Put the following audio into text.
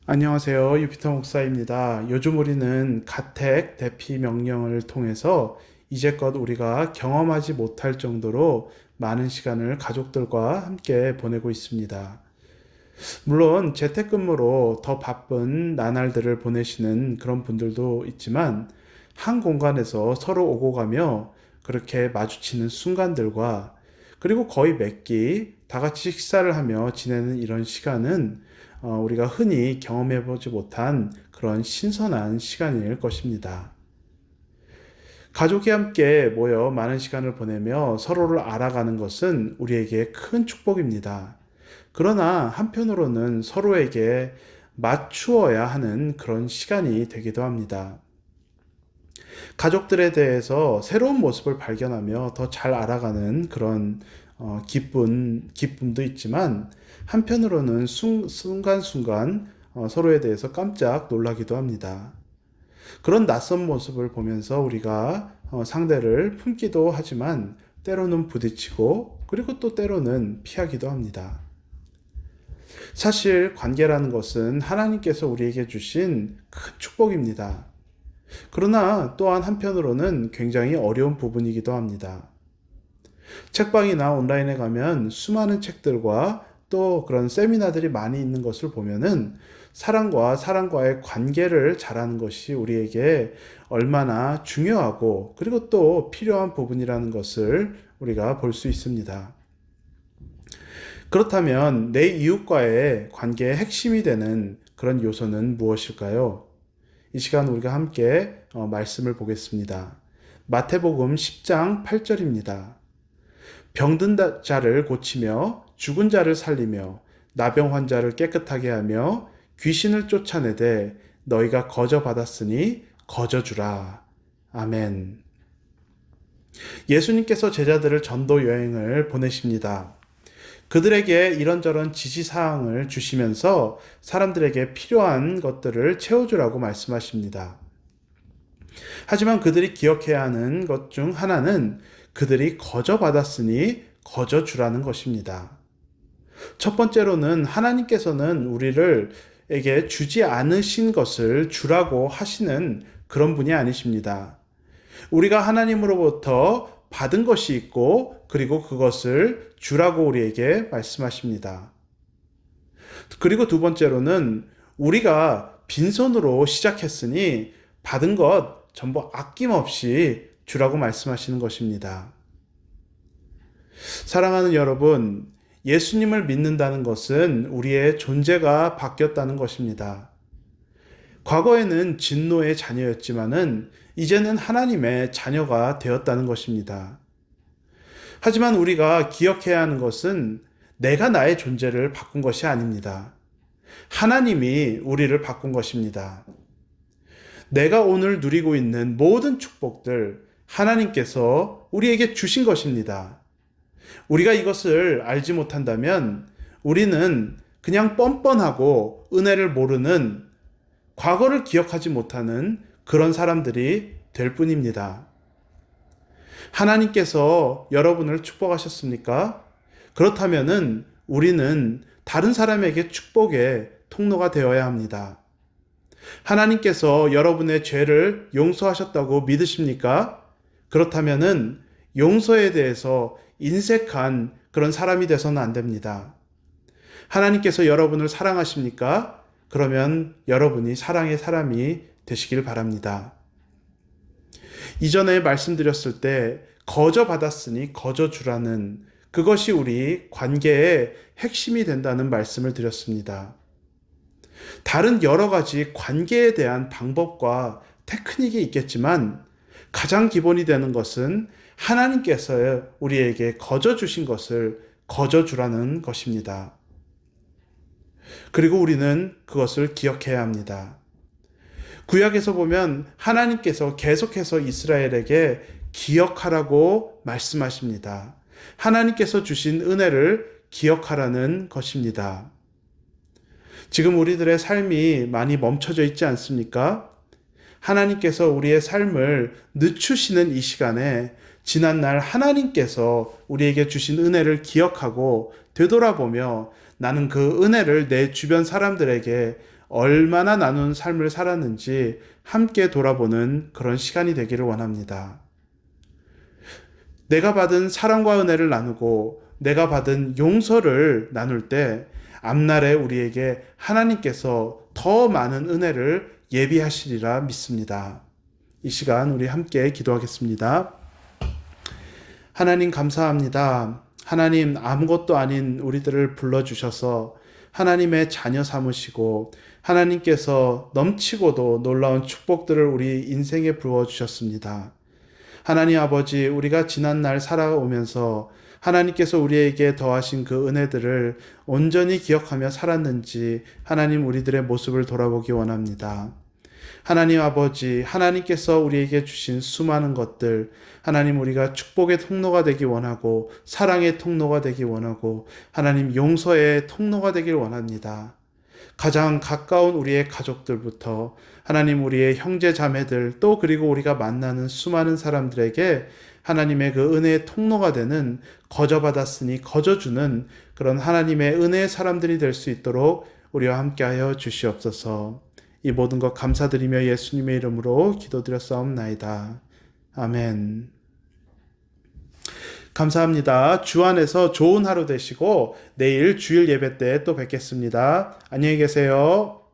안녕하세요. 유피터 목사입니다. 요즘 우리는 가택 대피 명령을 통해서 이제껏 우리가 경험하지 못할 정도로 많은 시간을 가족들과 함께 보내고 있습니다. 물론 재택근무로 더 바쁜 나날들을 보내시는 그런 분들도 있지만 한 공간에서 서로 오고 가며 그렇게 마주치는 순간들과 그리고 거의 매끼 다 같이 식사를 하며 지내는 이런 시간은 우리가 흔히 경험해보지 못한 그런 신선한 시간일 것입니다. 가족이 함께 모여 많은 시간을 보내며 서로를 알아가는 것은 우리에게 큰 축복입니다. 그러나 한편으로는 서로에게 맞추어야 하는 그런 시간이 되기도 합니다. 가족들에 대해서 새로운 모습을 발견하며 더 잘 알아가는 그런 기쁨도 있지만 한편으로는 순간순간 서로에 대해서 깜짝 놀라기도 합니다. 그런 낯선 모습을 보면서 우리가 상대를 품기도 하지만 때로는 부딪히고 그리고 또 때로는 피하기도 합니다. 사실 관계라는 것은 하나님께서 우리에게 주신 큰 축복입니다. 그러나 또한 한편으로는 굉장히 어려운 부분이기도 합니다. 책방이나 온라인에 가면 수많은 책들과 또 그런 세미나들이 많이 있는 것을 보면은 사람과 사람과의 관계를 잘하는 것이 우리에게 얼마나 중요하고 그리고 또 필요한 부분이라는 것을 우리가 볼 수 있습니다. 그렇다면 내 이웃과의 관계의 핵심이 되는 그런 요소는 무엇일까요? 이 시간 우리가 함께 말씀을 보겠습니다. 마태복음 10장 8절입니다. 병든 자를 고치며 죽은 자를 살리며 나병 환자를 깨끗하게 하며 귀신을 쫓아내되 너희가 거저 받았으니 거저 주라. 아멘. 예수님께서 제자들을 전도 여행을 보내십니다. 그들에게 이런저런 지시사항을 주시면서 사람들에게 필요한 것들을 채워주라고 말씀하십니다. 하지만 그들이 기억해야 하는 것 중 하나는 그들이 거저 받았으니 거저 주라는 것입니다. 첫 번째로는 하나님께서는 우리에게 주지 않으신 것을 주라고 하시는 그런 분이 아니십니다. 우리가 하나님으로부터 받은 것이 있고 그리고 그것을 주라고 우리에게 말씀하십니다. 그리고 두 번째로는 우리가 빈손으로 시작했으니 받은 것 전부 아낌없이 주라고 말씀하시는 것입니다. 사랑하는 여러분, 예수님을 믿는다는 것은 우리의 존재가 바뀌었다는 것입니다. 과거에는 진노의 자녀였지만은 이제는 하나님의 자녀가 되었다는 것입니다. 하지만 우리가 기억해야 하는 것은 내가 나의 존재를 바꾼 것이 아닙니다. 하나님이 우리를 바꾼 것입니다. 내가 오늘 누리고 있는 모든 축복들 하나님께서 우리에게 주신 것입니다. 우리가 이것을 알지 못한다면 우리는 그냥 뻔뻔하고 은혜를 모르는 과거를 기억하지 못하는 그런 사람들이 될 뿐입니다. 하나님께서 여러분을 축복하셨습니까? 그렇다면은 우리는 다른 사람에게 축복의 통로가 되어야 합니다. 하나님께서 여러분의 죄를 용서하셨다고 믿으십니까? 그렇다면은 용서에 대해서 인색한 그런 사람이 돼서는 안 됩니다. 하나님께서 여러분을 사랑하십니까? 그러면 여러분이 사랑의 사람이 되시길 바랍니다. 이전에 말씀드렸을 때 거저 받았으니 거저 주라는 그것이 우리 관계의 핵심이 된다는 말씀을 드렸습니다. 다른 여러 가지 관계에 대한 방법과 테크닉이 있겠지만 가장 기본이 되는 것은 하나님께서 우리에게 거저 주신 것을 거저 주라는 것입니다. 그리고 우리는 그것을 기억해야 합니다. 구약에서 보면 하나님께서 계속해서 이스라엘에게 기억하라고 말씀하십니다. 하나님께서 주신 은혜를 기억하라는 것입니다. 지금 우리들의 삶이 많이 멈춰져 있지 않습니까? 하나님께서 우리의 삶을 늦추시는 이 시간에 지난날 하나님께서 우리에게 주신 은혜를 기억하고 되돌아보며 나는 그 은혜를 내 주변 사람들에게 얼마나 나눈 삶을 살았는지 함께 돌아보는 그런 시간이 되기를 원합니다. 내가 받은 사랑과 은혜를 나누고 내가 받은 용서를 나눌 때 앞날에 우리에게 하나님께서 더 많은 은혜를 예비하시리라 믿습니다. 이 시간 우리 함께 기도하겠습니다. 하나님 감사합니다. 하나님 아무것도 아닌 우리들을 불러주셔서 하나님의 자녀 삼으시고 하나님께서 넘치고도 놀라운 축복들을 우리 인생에 부어주셨습니다. 하나님 아버지, 우리가 지난날 살아오면서 하나님께서 우리에게 더하신 그 은혜들을 온전히 기억하며 살았는지 하나님 우리들의 모습을 돌아보기 원합니다. 하나님 아버지, 하나님께서 우리에게 주신 수많은 것들, 하나님 우리가 축복의 통로가 되기 원하고 사랑의 통로가 되기 원하고 하나님 용서의 통로가 되길 원합니다. 가장 가까운 우리의 가족들부터 하나님 우리의 형제 자매들 또 그리고 우리가 만나는 수많은 사람들에게 하나님의 그 은혜의 통로가 되는 거저받았으니 거저주는 그런 하나님의 은혜의 사람들이 될 수 있도록 우리와 함께하여 주시옵소서. 이 모든 것 감사드리며 예수님의 이름으로 기도드렸사옵나이다. 아멘. 감사합니다. 주 안에서 좋은 하루 되시고 내일 주일 예배 때 또 뵙겠습니다. 안녕히 계세요.